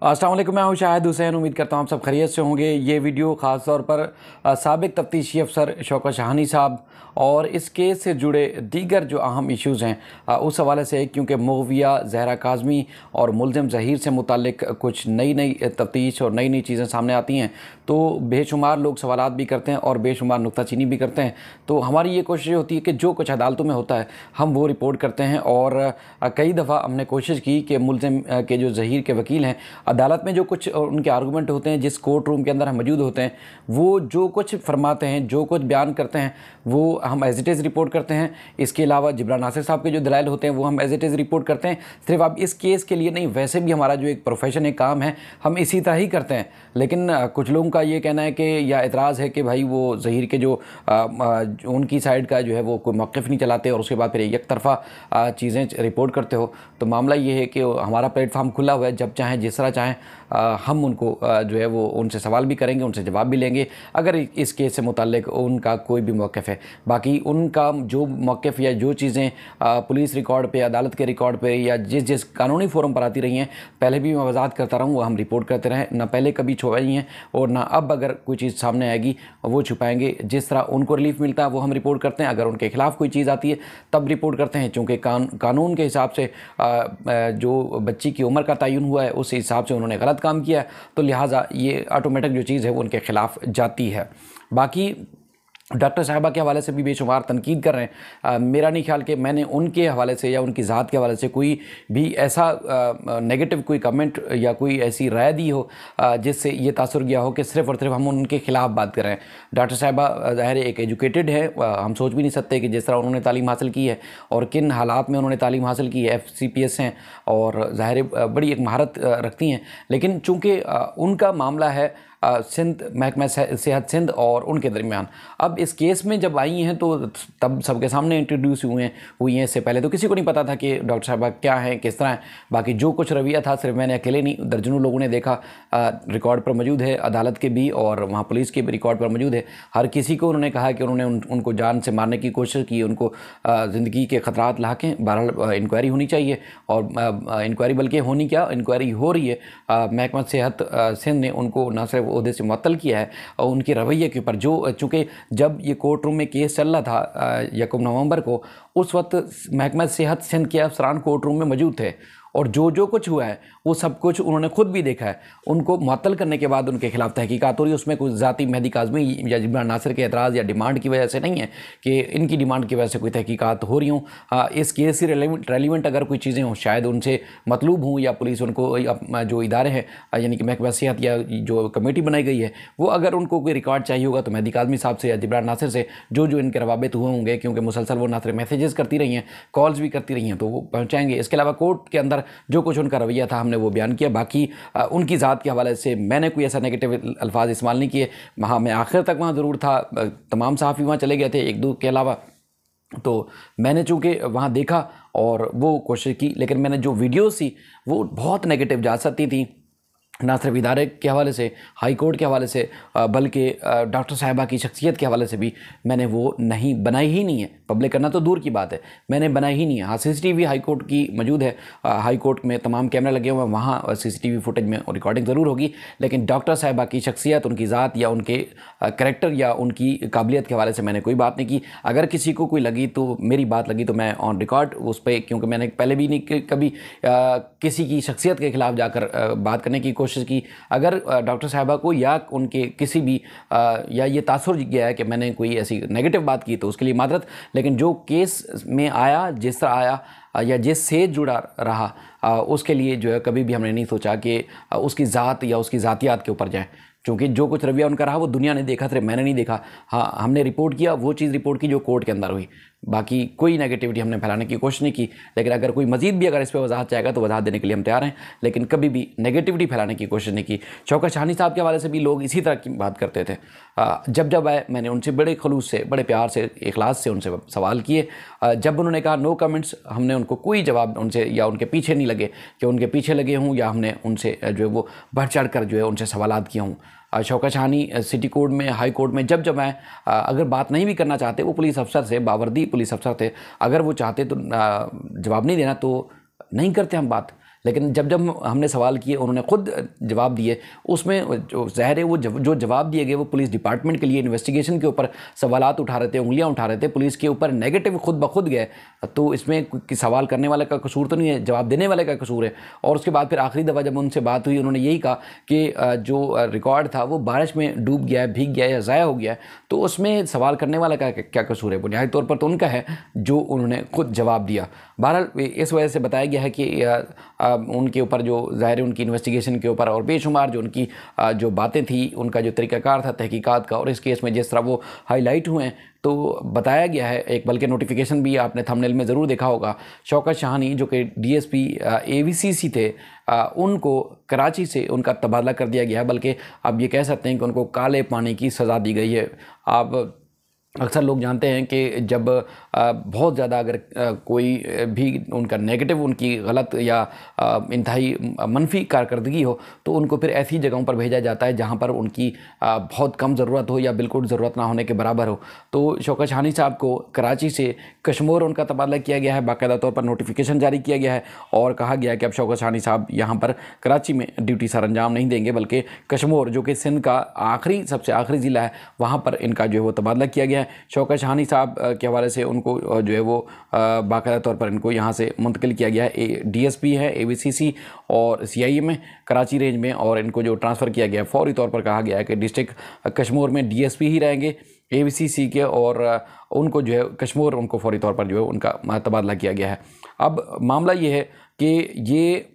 अस्सलाम वालेकुम, मैं हूं शाहिद हुसैन। उम्मीद करता हूं आप सब खैरियत से होंगे। ये वीडियो ख़ास तौर पर साबिक तफ्तीशी अफसर शौकत शाहानी साहब और इस केस से जुड़े दीगर जो अहम इश्यूज़ हैं उस हवाले से है, क्योंकि मुग़विया, ज़हरा काज़मी और मुलज़िम ज़हीर से मुताल्लिक कुछ नई नई तफ्तीश और नई नई चीज़ें सामने आती हैं, तो बेशुमार लोग सवालात भी करते हैं और बेशुमार नुक्ताचीनी भी करते हैं। तो हमारी ये कोशिश होती है कि जो कुछ अदालतों में होता है हम वो रिपोर्ट करते हैं। और कई दफ़ा हमने कोशिश की कि मुलज़िम के जो ज़हीर के वकील हैं, अदालत में जो कुछ उनके आर्गूमेंट होते हैं, जिस कोर्ट रूम के अंदर हम मौजूद होते हैं, वो जो कुछ फरमाते हैं, जो कुछ बयान करते हैं, वो हम एज इट इज़ रिपोर्ट करते हैं। इसके अलावा जिब्रान नासिर साहब के जो दलाइल होते हैं वो हम एज इट इज़ रिपोर्ट करते हैं। सिर्फ अब इस केस के लिए नहीं, वैसे भी हमारा जो एक प्रोफेशन है, काम है, हम इसी तरह ही करते हैं। लेकिन कुछ लोगों का ये कहना है कि या एतराज़ है कि भाई वो ज़हीर के जो उनकी साइड का जो है वो कोई मौक़िफ़ नहीं चलाते और उसके बाद फिर एक तरफ़ा चीज़ें रिपोर्ट करते हो। तो मामला ये है कि हमारा प्लेटफार्म खुला हुआ है, जब चाहें जिस तरह चाहें हम उनको जो है वो उनसे सवाल भी करेंगे, उनसे जवाब भी लेंगे अगर इस केस से मुताल्लिक उनका कोई भी मौक़िफ़ है। बाकी उनका जो मौक़िफ़ या जो चीज़ें पुलिस रिकॉर्ड पे, अदालत के रिकॉर्ड पे या जिस जिस कानूनी फोरम पर आती रही हैं, पहले भी मैं वजाहत करता रहूँ, वो हम रिपोर्ट करते रहें। ना पहले कभी छुपाई हैं और ना अब अगर कोई चीज़ सामने आएगी वो छुपाएंगे। जिस तरह उनको रिलीफ मिलता है वो हम रिपोर्ट करते हैं, अगर उनके खिलाफ़ कोई चीज़ आती है तब रिपोर्ट करते हैं। चूँकि कानून के हिसाब से जो बच्ची की उम्र का तयन हुआ है उस हिसाब से उन्होंने गलत काम किया है, तो लिहाजा ये ऑटोमेटिक जो चीज़ है वो उनके खिलाफ जाती है। बाकी डॉक्टर साहिबा के हवाले से भी बेशुमार तनकीद कर रहे हैं। मेरा नहीं ख्याल कि मैंने उनके हवाले से या उनकी ज़ात के हवाले से कोई भी ऐसा नेगेटिव कोई कमेंट या कोई ऐसी राय दी हो जिससे ये तासुर गया हो कि सिर्फ़ और सिर्फ हम उनके ख़िलाफ़ बात कर रहे हैं। डॉक्टर साहिबा ज़ाहिर एक एजुकेटेड है, हम सोच भी नहीं सकते कि जिस तरह उन्होंने तालीम हासिल की है और किन हालात में उन्होंने तालीम हासिल की है। FCPS हैं और ज़ाहिर बड़ी एक महारत रखती हैं। लेकिन चूँकि उनका मामला है सिंध महकमा सेहत सिंध और उनके दरमियान, अब इस केस में जब आई हैं तो तब सबके सामने इंट्रोड्यूस हुई हैं। इससे पहले तो किसी को नहीं पता था कि डॉक्टर साहबा क्या हैं, किस तरह हैं। बाकी जो कुछ रवैया था सिर्फ मैंने अकेले नहीं, दर्जनों लोगों ने देखा। रिकॉर्ड पर मौजूद है, अदालत के भी और वहाँ पुलिस के भी रिकॉर्ड पर मौजूद है। हर किसी को उन्होंने कहा कि उन्होंने उनको जान से मारने की कोशिश की, उनको ज़िंदगी के ख़तरात लाके। बहरहाल इंक्वायरी होनी चाहिए और इंक्वायरी बल्कि होनी क्या, इंक्वायरी हो रही है। महकमा सेहत सिंध ने उनको न सिर्फ ओहदे से मुअत्तल किया है और उनके रवैये के ऊपर, जो चूँकि जब ये कोर्ट रूम में केस चल रहा था 1 नवंबर को, उस वक्त महकमा सेहत सिंध के अफसरान कोर्ट रूम में मौजूद थे और जो कुछ हुआ है वो सब कुछ उन्होंने खुद भी देखा है। उनको मुअत्तल करने के बाद उनके खिलाफ तहकीकात हो रही है। उसमें कोई ज़ाती मेहदी काज़मी या जिब्रान नासिर के एतराज़ या डिमांड की वजह से नहीं है कि इनकी डिमांड की वजह से कोई तहकीकात हो रही हों। इस केस से रेलिवेंट अगर कोई चीज़ें हों, शायद उनसे मतलूब हों या पुलिस उनको जो इदारे हैं यानी कि महकमा सेहत या जो कमेटी बनाई गई है, वो अगर उनको कोई रिकॉर्ड चाहिए होगा तो मेहदी काज़मी साहब से या जिब्रान नासिर से जो इनके रवाबित हुए होंगे, क्योंकि मुसलसल वो ना सिर्फ मैसेजेस करती रही हैं, कॉल्स भी करती रही हैं, तो वो पहुँचाएँगे। इसके अलावा कोर्ट के अंदर जो कुछ उनका रवैया था हमने वो बयान किया। बाकी उनकी ज़ात के हवाले से मैंने कोई ऐसा नेगेटिव अल्फाज इस्तेमाल नहीं किए। वहाँ मैं आखिर तक वहाँ ज़रूर था, तमाम सहाफ़ी वहाँ चले गए थे एक दो के अलावा, तो मैंने चूँकि वहाँ देखा और वो कोशिश की। लेकिन मैंने जो वीडियोज़ थी वो बहुत नेगेटिव जा सकती थी, ना सिर्फ इदारे के हवाले से, हाई कोर्ट के हवाले से, बल्कि डॉक्टर साहिबा की शख्सियत के हवाले से भी मैंने वो नहीं बनाई ही नहीं है। पब्लिक करना तो दूर की बात है, मैंने बनाई ही नहीं है। हाँ, CCTV हाई कोर्ट की मौजूद है, हाई कोर्ट में तमाम कैमरे लगे हुए हैं, वहाँ CCTV फुटेज में रिकॉर्डिंग ज़रूर होगी। लेकिन डॉक्टर साहिबा की शख्सियत, उनकी ज़ात या उनके करैक्टर या उनकी काबिलियत के हवाले से मैंने कोई बात नहीं की। अगर किसी को कोई लगी तो मेरी बात लगी तो मैं ऑन रिकॉर्ड उस पर, क्योंकि मैंने पहले भी नहीं कभी किसी की शख्सियत के ख़िलाफ़ जाकर बात करने की कोशिश की। अगर डॉक्टर साहिबा को या उनके किसी भी या ये तासुर गया है कि मैंने कोई ऐसी नेगेटिव बात की तो उसके लिए मादरत। लेकिन जो केस में आया, जिस तरह आया या जिस से जुड़ा रहा, उसके लिए जो है कभी भी हमने नहीं सोचा कि उसकी ज़ात या उसकी ज़ातियात के ऊपर जाए। क्योंकि जो कुछ रवैया उनका रहा वो दुनिया ने देखा, सिर्फ मैंने नहीं देखा। हाँ, हमने रिपोर्ट किया, वो चीज़ रिपोर्ट की जो कोर्ट के अंदर हुई। बाकी कोई नेगेटिविटी हमने फैलाने की कोशिश नहीं की। लेकिन अगर कोई मजीद भी अगर इस पर वजाहत चाहेगा तो वजाहत देने के लिए हम तैयार हैं, लेकिन कभी भी नेगेटिविटी फैलाने की कोशिश नहीं की। शौकत शाहानी साहब के हवाले से भी लोग इसी तरह की बात करते थे। जब आए मैंने उनसे बड़े खलूस से, बड़े प्यार से, इखलास से उनसे सवाल किए। जब उन्होंने कहा नो कमेंट्स, हमने उनको कोई जवाब उनसे या उनके पीछे नहीं लगे कि उनके पीछे लगे हों या हमने उनसे जो है वो बढ़ चढ़ कर जो है उनसे सवालात किए हों। शौकत शाहानी सिटी कोर्ट में, हाई कोर्ट में जब आए, अगर बात नहीं भी करना चाहते, वो पुलिस अफसर से, बावर्दी पुलिस अफसर थे, अगर वो चाहते तो जवाब नहीं देना तो नहीं करते हम बात। लेकिन जब जब हमने सवाल किए उन्होंने खुद जवाब दिए, उसमें जो ज़ाहिर है वो जो जवाब दिए गए वो पुलिस डिपार्टमेंट के लिए इन्वेस्टिगेशन के ऊपर सवालात उठा रहे थे, उंगलियां उठा रहे थे, पुलिस के ऊपर नेगेटिव खुद ब खुद गए। तो इसमें सवाल करने वाले का कसूर तो नहीं है, जवाब देने वाले का कसूर है। और उसके बाद फिर आखिरी दफ़ा जब उनसे बात हुई उन्होंने यही कहा कि जो रिकॉर्ड था वो बारिश में डूब गया है, भीग गया है या ज़ाया हो गया है, तो उसमें सवाल करने वाला का क्या कसूर है? बुनियादी तौर पर तो उनका है जो उन्होंने खुद जवाब दिया। बहरहाल इस वजह से बताया गया है कि उनके ऊपर जो ज़ाहिर उनकी इन्वेस्टिगेशन के ऊपर और बेशुमार जो उनकी जो बातें थी, उनका जो तरीक़ाकार था तहकीकात का, और इस केस में जिस तरह वो हाईलाइट हुए हैं, तो बताया गया है एक, बल्कि नोटिफिकेशन भी आपने थंबनेल में ज़रूर देखा होगा, शौकत शाहानी जो कि DSP AVCC थे, उनको कराची से उनका तबादला कर दिया गया है, बल्कि आप ये कह सकते हैं कि उनको काले पानी की सज़ा दी गई है। आप अक्सर लोग जानते हैं कि जब बहुत ज़्यादा अगर कोई भी उनका नेगेटिव, उनकी गलत या इंतहाई मनफी कारकर्दगी हो, तो उनको फिर ऐसी जगहों पर भेजा जाता है जहां पर उनकी बहुत कम ज़रूरत हो या बिल्कुल ज़रूरत ना होने के बराबर हो। तो शौकत शाहानी साहब को कराची से कश्मीर उनका तबादला किया गया है, बाकायदा तौर पर नोटिफिकेशन जारी किया गया है और कहा गया है कि अब शौकत शाहानी साहब यहाँ पर कराची में ड्यूटी सर अंजाम नहीं देंगे, बल्कि कश्मीर जो कि सिंध का सबसे आखिरी ज़िला है, वहाँ पर इनका जो है वो तबादला किया गया है। शौकत शाहानी साहब के हवाले से उनको जो है वो बाकायदा तौर पर इनको यहाँ से मुंतकिल किया गया है। DSP है AVCC और CIA में कराची रेंज में, और इनको जो ट्रांसफ़र किया गया है फौरी तौर पर कहा गया है कि डिस्ट्रिक्ट कश्मीर में DSP ही रहेंगे AVCC के, और उनको जो है कश्मीर उनको फौरी तौर पर जो है उनका तबादला किया गया है। अब मामला ये है कि ये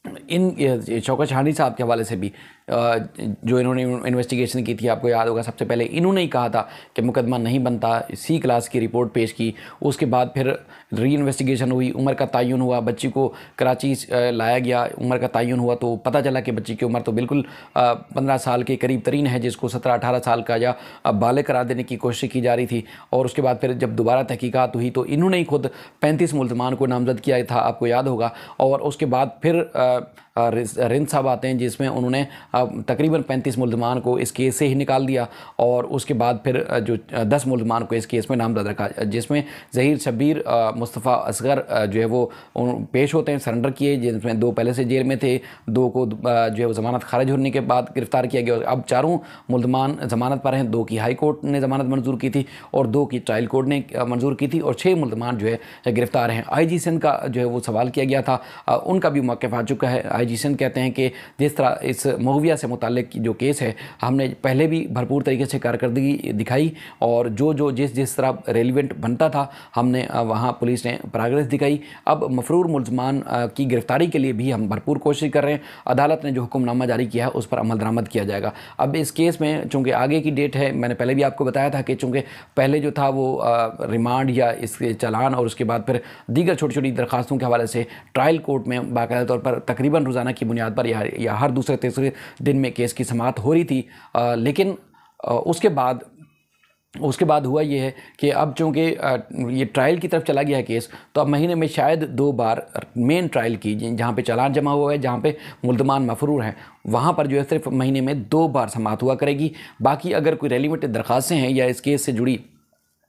इन शौकत शाहानी साहब के हवाले से भी जो इन्होंने इन्वेस्टिगेशन की थी, आपको याद होगा सबसे पहले इन्होंने ही कहा था कि मुकदमा नहीं बनता, C क्लास की रिपोर्ट पेश की। उसके बाद फिर री इन्वेस्टिगेशन हुई, उम्र का तयन हुआ, बच्ची को कराची लाया गया, उम्र का तयन हुआ तो पता चला कि बच्ची की उम्र तो बिल्कुल 15 साल के करीब तरीन है, जिसको 17-18 साल का या बालिग करार देने की कोशिश की जा रही थी। और उसके बाद फिर जब दोबारा तहकीकात हुई तो इन्होंने ही खुद 35 मुल्ज़मान को नामज़द किया था, आपको याद होगा। और उसके बाद फिर रिंद साहब आते हैं जिसमें उन्होंने तकरीबन 35 मुल्ज़मान को इस केस से ही निकाल दिया, और उसके बाद फिर जो 10 मुल्ज़मान को इस केस में नामज़द रखा, जिसमें ज़हीर शब्बीर, मुस्तफ़ा असगर जो है वो पेश होते हैं, सरेंडर किए, जिसमें 2 पहले से जेल में थे, 2 को जो है वो ज़मानत खारिज होने के बाद गिरफ़्तार किया गया। अब चारों मुल्ज़मान ज़मानत पर हैं, 2 की हाई कोर्ट ने ज़मानत मंजूर की थी और 2 की ट्रायल कोर्ट ने मंजूर की थी, और 6 मुल्ज़मान जो है गिरफ़्तार हैं। IG सिंध का जो है वो सवाल किया गया था, उनका भी मौक़िफ़ आ चुका है। IG सिंध कहते हैं कि जिस तरह इस मुग़विया से मुताल्लिक़ जो केस है, हमने पहले भी भरपूर तरीके से कारकर्दगी दिखाई, और जिस तरह रेलिवेंट बनता था हमने वहाँ पुलिस ने प्रोग्रेस दिखाई। अब मफरूर मुल्ज़मान की गिरफ़्तारी के लिए भी हम भरपूर कोशिश कर रहे हैं। अदालत ने जो हुक्मनामा जारी किया है उस पर अमल दरामद किया जाएगा। अब इस केस में चूँकि आगे की डेट है, मैंने पहले भी आपको बताया था कि चूँकि पहले जो था वो रिमांड या इसके चालान और उसके बाद फिर दीगर छोटी छोटी दरखास्तों के हवाले से ट्रायल कोर्ट में बाकायदा तौर पर तकरीबन रोज़ाना की बुनियाद पर या हर दूसरे तीसरे दिन में केस की समाअत हो रही थी। लेकिन उसके बाद हुआ ये है कि अब चूँकि ये ट्रायल की तरफ चला गया है केस, तो अब महीने में शायद 2 बार मेन ट्रायल की, जहाँ पे चालान जमा हुआ है, जहाँ पे मुल्ज़मान मफरूर हैं, वहाँ पर जो है सिर्फ महीने में 2 बार समाअत हुआ करेगी। बाकी अगर कोई रेलिवेंट दरखास्तें हैं या इस केस से जुड़ी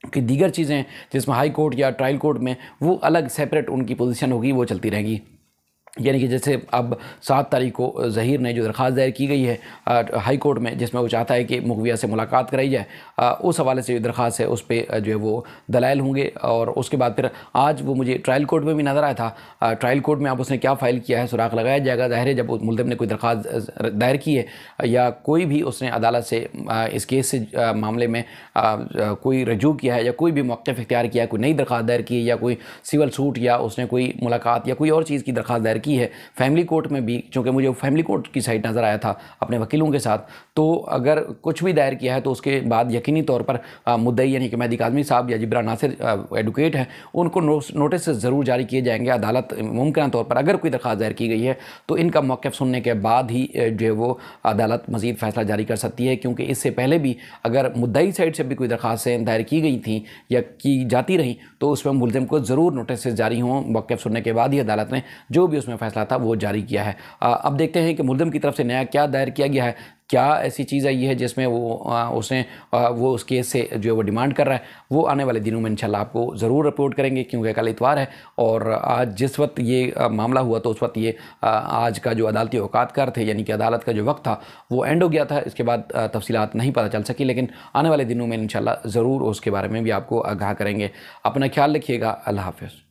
कि दीगर चीज़ें जिसमें हाई कोर्ट या ट्रायल कोर्ट में वो अलग सेपरेट उनकी पोजीशन होगी, वो चलती रहेंगी। यानी कि जैसे अब 7 तारीख को ज़हीर ने जो दरख्वास्त दायर की गई है हाई कोर्ट में, जिसमें वो चाहता है कि मुग़विया से मुलाकात कराई जाए, उस हवाले से जो दरख्वास्त है उस पर जो है वो दलाइल होंगे। और उसके बाद फिर आज वो मुझे ट्रायल कोर्ट में भी नज़र आया था। ट्रायल कोर्ट में अब उसने क्या फ़ाइल किया है सुराग लगाया जाएगा। ज़ाहिर है जब मुल्ज़िम ने कोई दरख्वास्त दायर की है या कोई भी उसने अदालत से इस केस से मामले में कोई रजू किया है या कोई भी मौक़िफ़ इख्तियार किया है, कोई नई दरख्वास्त दायर की है या कोई सिविल सूट या उसने कोई मुलाकात या कोई और चीज़ की दरख्वास्त दायर की है फैमिली कोर्ट में भी, चूँकि मुझे फैमिली कोर्ट की साइड नज़र आया था अपने वकीलों के साथ, तो अगर कुछ भी दायर किया है तो उसके बाद यकीनी तौर पर मुद्दई यानी कि मेहदी काज़मी साहब या जिब्रान नासिर एडवोकेट हैं, उनको नोटिस ज़रूर जारी किए जाएंगे। अदालत मुमकिन तौर पर अगर कोई दरख्वास्त दायर की गई है तो इनका मौक़िफ़ सुनने के बाद ही जो है वो अदालत मज़ीद फ़ैसला जारी कर सकती है, क्योंकि इससे पहले भी अगर मुद्दई साइड से भी कोई दरख्वास्तें दायर की गई थी या की जाती रहीं तो उसमें मुल्ज़िम को ज़रूर नोटिस जारी हों, मौक़िफ़ सुनने के बाद ही अदालत ने जो भी उसमें उसमें फ़ैसला था वो जारी किया है। अब देखते हैं कि मुल्ज़िम की तरफ से नया क्या दायर किया गया है, क्या ऐसी चीज़ आई है जिसमें वो उस केस से जो है वो डिमांड कर रहा है। वो आने वाले दिनों में इंशाल्लाह आपको ज़रूर रिपोर्ट करेंगे, क्योंकि कल इतवार है और आज जिस वक्त ये मामला हुआ तो उस वक्त ये आज का जो अदालती औकातकार थे, यानी कि अदालत का जो वक्त था वो एंड हो गया था। इसके बाद तफसीलात नहीं पता चल सकी, लेकिन आने वाले दिनों में इंशाल्लाह ज़रूर उसके बारे में भी आपको आगाह करेंगे। अपना ख्याल रखिएगा। अल्लाह हाफ़िज़।